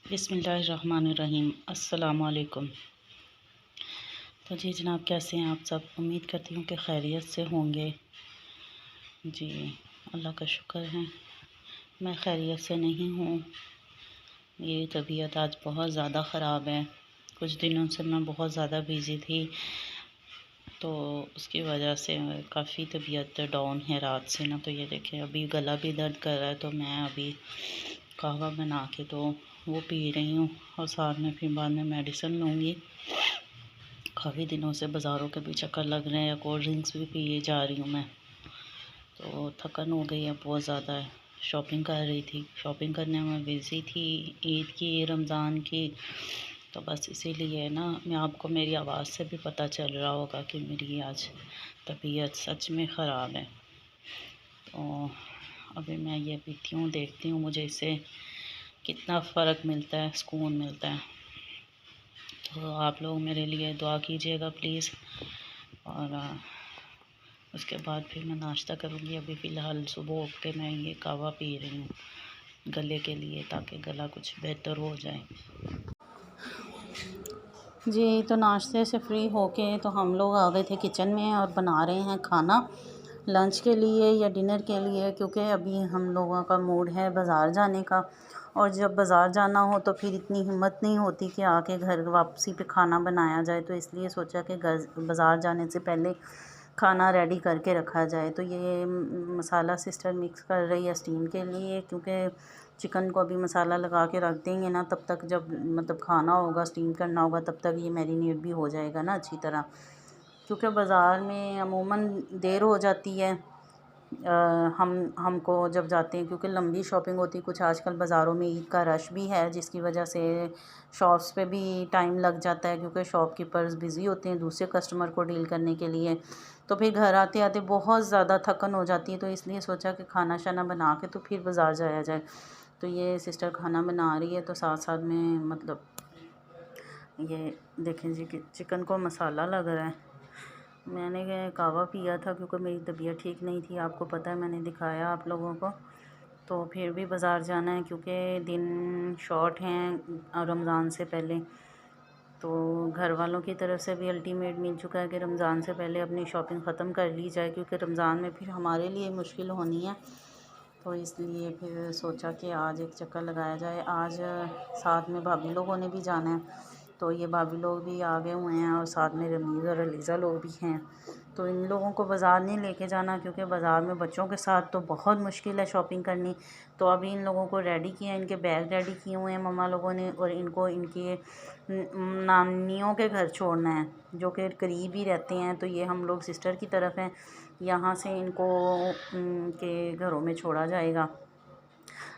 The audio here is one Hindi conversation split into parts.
बिस्मिल्लाहिर्रहमानिर्रहीम। अस्सलामुअलैकुम। तो जी जनाब, कैसे हैं आप सब? उम्मीद करती हूँ कि खैरियत से होंगे। जी अल्लाह का शुक्र है, मैं खैरियत से नहीं हूँ। मेरी तबीयत आज बहुत ज़्यादा ख़राब है। कुछ दिनों से मैं बहुत ज़्यादा बिज़ी थी, तो उसकी वजह से काफ़ी तबीयत डाउन है रात से ना। तो ये देखें, अभी गला भी दर्द कर रहा है, तो मैं अभी कहवा बना के तो वो पी रही हूँ, और साथ में फिर बाद में मेडिसिन लूँगी। काफ़ी दिनों से बाज़ारों के भी चक्कर लग रहे हैं, कोल्ड ड्रिंक्स भी पिए जा रही हूँ मैं। तो थकन हो गई है बहुत ज़्यादा। शॉपिंग कर रही थी, शॉपिंग करने में बिज़ी थी, ईद की, रमज़ान की। तो बस इसीलिए ना, मैं आपको मेरी आवाज़ से भी पता चल रहा होगा कि मेरी आज तबीयत सच में ख़राब है। तो अभी मैं ये पीती हूँ, देखती हूँ मुझे इससे कितना फ़र्क मिलता है, सुकून मिलता है। तो आप लोग मेरे लिए दुआ कीजिएगा प्लीज़। और उसके बाद फिर मैं नाश्ता करूँगी। अभी फ़िलहाल सुबह उठ के मैं ये कहवा पी रही हूँ गले के लिए, ताकि गला कुछ बेहतर हो जाए। जी तो नाश्ते से फ्री होके तो हम लोग आ गए थे किचन में और बना रहे हैं खाना लंच के लिए या डिनर के लिए, क्योंकि अभी हम लोगों का मूड है बाज़ार जाने का। और जब बाज़ार जाना हो तो फिर इतनी हिम्मत नहीं होती कि आके घर वापसी पे खाना बनाया जाए, तो इसलिए सोचा कि घर बाज़ार जाने से पहले खाना रेडी करके रखा जाए। तो ये मसाला सिस्टर मिक्स कर रही है स्टीम के लिए, क्योंकि चिकन को अभी मसाला लगा के रख देंगे ना, तब तक जब मतलब खाना होगा, स्टीम करना होगा, तब तक ये मैरिनेट भी हो जाएगा ना अच्छी तरह। क्योंकि बाज़ार में अमूमन देर हो जाती है हमको जब जाते हैं, क्योंकि लंबी शॉपिंग होती है। कुछ आजकल बाज़ारों में ईद का रश भी है, जिसकी वजह से शॉप्स पे भी टाइम लग जाता है, क्योंकि शॉपकीपर्स बिज़ी होते हैं दूसरे कस्टमर को डील करने के लिए। तो फिर घर आते आते बहुत ज़्यादा थकन हो जाती है, तो इसलिए सोचा कि खाना शाना बना के तो फिर बाज़ार जाया जाए। तो ये सिस्टर खाना बना रही है, तो साथ साथ में मतलब ये देखें जी कि चिकन को मसाला लग रहा है। मैंने कहवा पिया था क्योंकि मेरी तबीयत ठीक नहीं थी, आपको पता है, मैंने दिखाया आप लोगों को। तो फिर भी बाज़ार जाना है, क्योंकि दिन शॉर्ट हैं रमज़ान से पहले। तो घर वालों की तरफ से भी अल्टीमेट मिल चुका है कि रमज़ान से पहले अपनी शॉपिंग ख़त्म कर ली जाए, क्योंकि रमज़ान में फिर हमारे लिए मुश्किल होनी है। तो इसलिए फिर सोचा कि आज एक चक्कर लगाया जाए। आज साथ में भाभी लोगों ने भी जाना है, तो ये भाभी लोग भी आ गए हुए हैं, और साथ में रमीज़ और अलीज़ा लोग भी हैं। तो इन लोगों को बाज़ार नहीं लेके जाना, क्योंकि बाज़ार में बच्चों के साथ तो बहुत मुश्किल है शॉपिंग करनी। तो अभी इन लोगों को रेडी किया, इनके बैग रेडी किए हुए हैं मम्मा लोगों ने, और इनको इनके नानियों के घर छोड़ना है, जो कि करीब ही रहते हैं। तो ये हम लोग सिस्टर की तरफ हैं, यहाँ से इनको के घरों में छोड़ा जाएगा,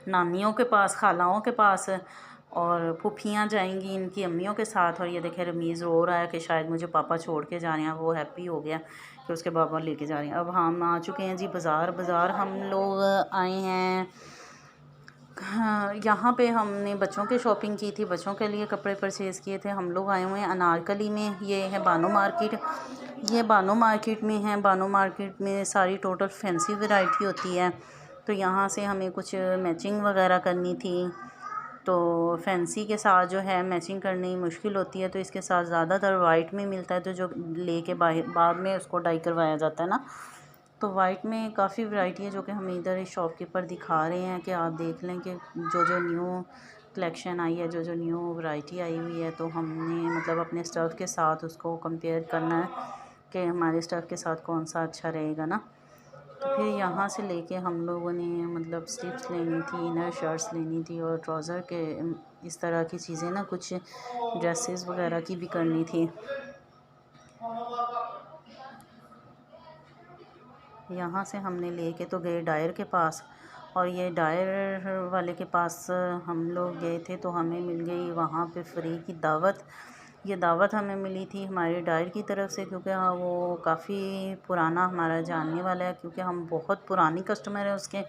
नानियों के पास, खालाओं के पास। और फूफियाँ जाएंगी इनकी अम्मियों के साथ। और ये देखें, रमीज़ रो रहा है कि शायद मुझे पापा छोड़ के जा रहे हैं। वो हैप्पी हो गया कि उसके पापा लेके जा रहे हैं। अब हम आ चुके हैं जी बाज़ार हम लोग आए हैं। हाँ, यहाँ पे हमने बच्चों की शॉपिंग की थी, बच्चों के लिए कपड़े परचेज़ किए थे। हम लोग आए हुए हैं अनारकली में। ये है बानो मार्केट, ये बानो मार्केट में है। बानो मार्केट में सारी टोटल फैंसी वैरायटी होती है। तो यहाँ से हमें कुछ मैचिंग वगैरह करनी थी, तो फैंसी के साथ जो है मैचिंग करनी मुश्किल होती है, तो इसके साथ ज़्यादातर वाइट में मिलता है, तो जो लेके बाद में उसको डाई करवाया जाता है ना। तो वाइट में काफ़ी वैरायटी है, जो कि हमें इधर इस शॉपकीपर दिखा रहे हैं कि आप देख लें कि जो जो न्यू कलेक्शन आई है, जो जो न्यू वैरायटी आई हुई है। तो हमने मतलब अपने स्टफ़ के साथ उसको कंपेयर करना है कि हमारे स्टफ़ के साथ कौन सा अच्छा रहेगा ना। तो फिर यहाँ से लेके हम लोगों ने मतलब स्लिप्स लेनी थी, इनर शर्ट्स लेनी थी, और ट्राउज़र के इस तरह की चीज़ें ना, कुछ ड्रेसेस वगैरह की भी करनी थी। यहाँ से हमने लेके तो गए डायर के पास, और ये डायर वाले के पास हम लोग गए थे, तो हमें मिल गई वहाँ पे फ्री की दावत। ये दावत हमें मिली थी हमारे डायर की तरफ से, क्योंकि हाँ वो काफ़ी पुराना हमारा जानने वाला है, क्योंकि हम बहुत पुरानी कस्टमर है उसके।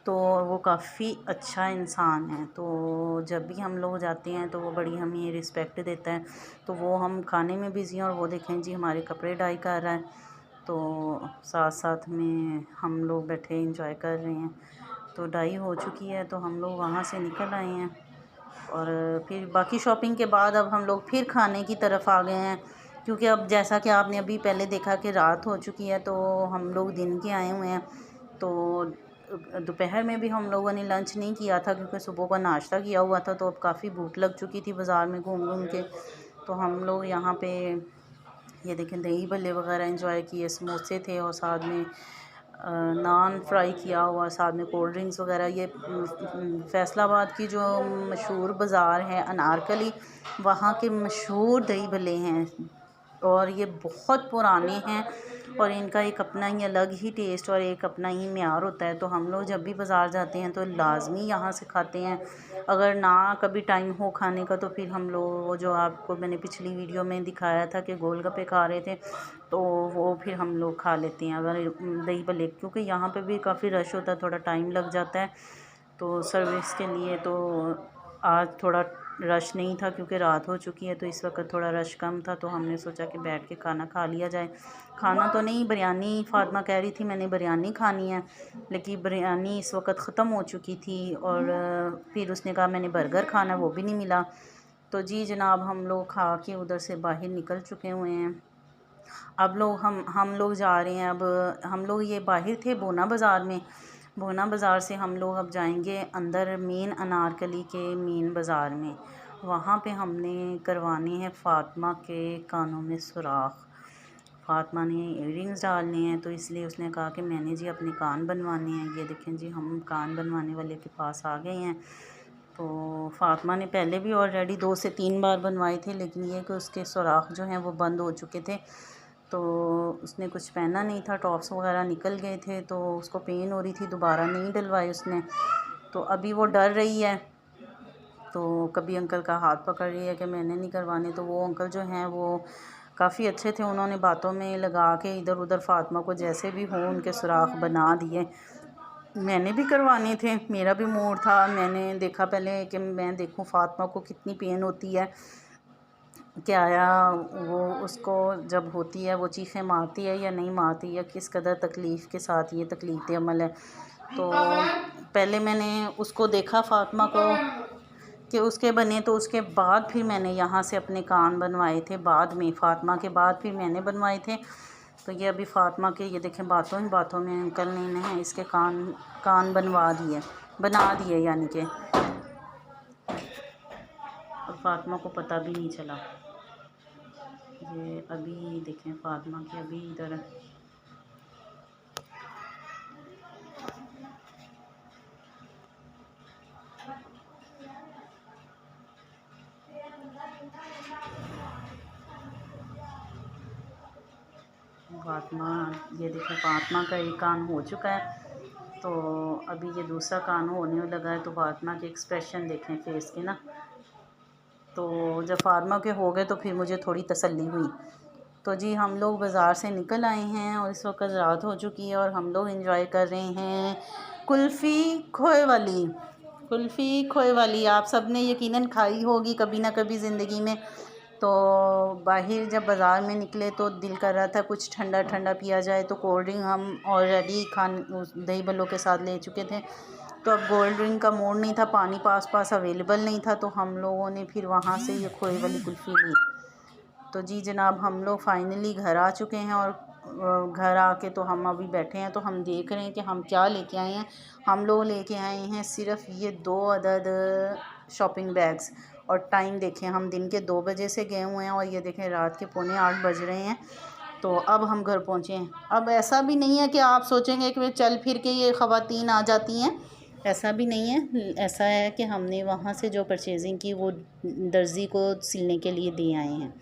तो वो काफ़ी अच्छा इंसान है, तो जब भी हम लोग जाते हैं तो वो बड़ी हमें रिस्पेक्ट देता है। तो वो हम खाने में बिज़ी हैं, और वो देखें जी हमारे कपड़े डाई कर रहा है। तो साथ साथ में हम लोग बैठे एंजॉय कर रहे हैं। तो डाई हो चुकी है, तो हम लोग वहाँ से निकल आए हैं। और फिर बाकी शॉपिंग के बाद अब हम लोग फिर खाने की तरफ आ गए हैं, क्योंकि अब जैसा कि आपने अभी पहले देखा कि रात हो चुकी है, तो हम लोग दिन के आए हुए हैं। तो दोपहर में भी हम लोगों ने लंच नहीं किया था, क्योंकि सुबह का नाश्ता किया हुआ था, तो अब काफ़ी भूख लग चुकी थी बाज़ार में घूम घूम के। तो हम लोग यहाँ पे ये देखें दही भल्ले वगैरह एंजॉय किए, समोसे थे और साथ में नान फ्राई किया हुआ, साथ में कोल्ड ड्रिंक्स वगैरह। ये फ़ैसलाबाद की जो मशहूर बाज़ार है अनारकली, वहाँ के मशहूर दही भल्ले हैं और ये बहुत पुराने हैं और इनका एक अपना ही अलग ही टेस्ट और एक अपना ही म्यार होता है। तो हम लोग जब भी बाज़ार जाते हैं तो लाजमी यहाँ से खाते हैं। अगर ना कभी टाइम हो खाने का तो फिर हम लोग वो जो आपको मैंने पिछली वीडियो में दिखाया था कि गोलगप्पे खा रहे थे, तो वो फिर हम लोग खा लेते हैं अगर दही भल्ले, क्योंकि यहाँ पे भी काफ़ी रश होता है, थोड़ा टाइम लग जाता है तो सर्विस के लिए। तो आज थोड़ा रश नहीं था क्योंकि रात हो चुकी है, तो इस वक्त थोड़ा रश कम था, तो हमने सोचा कि बैठ के खाना खा लिया जाए। खाना तो नहीं, बिरयानी फ़ातिमा कह रही थी मैंने बिरयानी खानी है, लेकिन बिरयानी इस वक्त ख़त्म हो चुकी थी। और फिर उसने कहा मैंने बर्गर खाना, वो भी नहीं मिला। तो जी जनाब हम लोग खा के उधर से बाहर निकल चुके हुए हैं। अब लोग हम लोग जा रहे हैं। अब हम लोग ये बाहर थे बोना बाज़ार में, बोना बाज़ार से हम लोग अब जाएंगे अंदर मेन अनारकली के मेन बाज़ार में। वहाँ पे हमने करवाने हैं फ़ातिमा के कानों में सुराख। फ़ातिमा ने इयररिंग्स डालने हैं, तो इसलिए उसने कहा कि मैंने जी अपने कान बनवाने हैं। ये देखें जी हम कान बनवाने वाले के पास आ गए हैं। तो फ़ातिमा ने पहले भी ऑलरेडी 2 से 3 बार बनवाए थे, लेकिन ये कि उसके सुराख जो हैं वो बंद हो चुके थे, तो उसने कुछ पहना नहीं था, टॉप्स वगैरह निकल गए थे, तो उसको पेन हो रही थी, दोबारा नहीं डलवाए उसने। तो अभी वो डर रही है, तो कभी अंकल का हाथ पकड़ रही है कि मैंने नहीं करवाने। तो वो अंकल जो हैं वो काफ़ी अच्छे थे, उन्होंने बातों में लगा के इधर उधर फ़ातिमा को जैसे भी हो उनके सुराख बना दिए। मैंने भी करवाने थे, मेरा भी मूड था, मैंने देखा पहले कि मैं देखूं फ़ातिमा को कितनी पेन होती है, क्या आया वो उसको जब होती है वो चीखें मारती है या नहीं मारती है, किस कदर तकलीफ़ के साथ ये तकलीफ़ अमल है। तो पहले मैंने उसको देखा फ़ातिमा को कि उसके बने, तो उसके बाद फिर मैंने यहाँ से अपने कान बनवाए थे, बाद में फ़ातिमा के बाद फिर मैंने बनवाए थे। तो ये अभी फ़ातिमा के ये देखें बातों ही बातों में अंकल ने इसके कान बना दिए यानी कि, और फ़ातिमा को पता भी नहीं चला। ये अभी देखें फ़ातिमा की अभी इधर फ़ातिमा, ये देखें फ़ातिमा का एक कान हो चुका है, तो अभी ये दूसरा कान होने लगा है। तो फ़ातिमा के एक्सप्रेशन देखें फेस के ना, तो जब फ़ातिमा के हो गए तो फिर मुझे थोड़ी तसल्ली हुई। तो जी हम लोग बाज़ार से निकल आए हैं और इस वक्त रात हो चुकी है और हम लोग एंजॉय कर रहे हैं कुल्फ़ी खोए वाली। आप सब ने यकीनन खाई होगी कभी ना कभी ज़िंदगी में। तो बाहर जब बाज़ार में निकले तो दिल कर रहा था कुछ ठंडा ठंडा पिया जाए, तो कोल्ड ड्रिंक हम ऑलरेडी दही भल्लों के साथ ले चुके थे, तो अब कोल्ड ड्रिंक का मूड नहीं था, पानी पास अवेलेबल नहीं था, तो हम लोगों ने फिर वहाँ से ये खोए वाली कुल्फ़ी ली। तो जी जनाब हम लोग फ़ाइनली घर आ चुके हैं और घर आके तो हम अभी बैठे हैं, तो हम देख रहे हैं कि हम क्या लेके आए हैं। हम लोग लेके आए हैं सिर्फ़ ये 2 अदद शॉपिंग बैग्स, और टाइम देखें हम दिन के 2 बजे से गए हुए हैं और ये देखें रात के 7:45 बज रहे हैं, तो अब हम घर पहुँचे हैं। अब ऐसा भी नहीं है कि आप सोचेंगे कि चल फिर के ये ख़वातीन आ जाती हैं, ऐसा भी नहीं है। ऐसा है कि हमने वहाँ से जो परचेजिंग की वो दर्जी को सिलने के लिए दे आए हैं।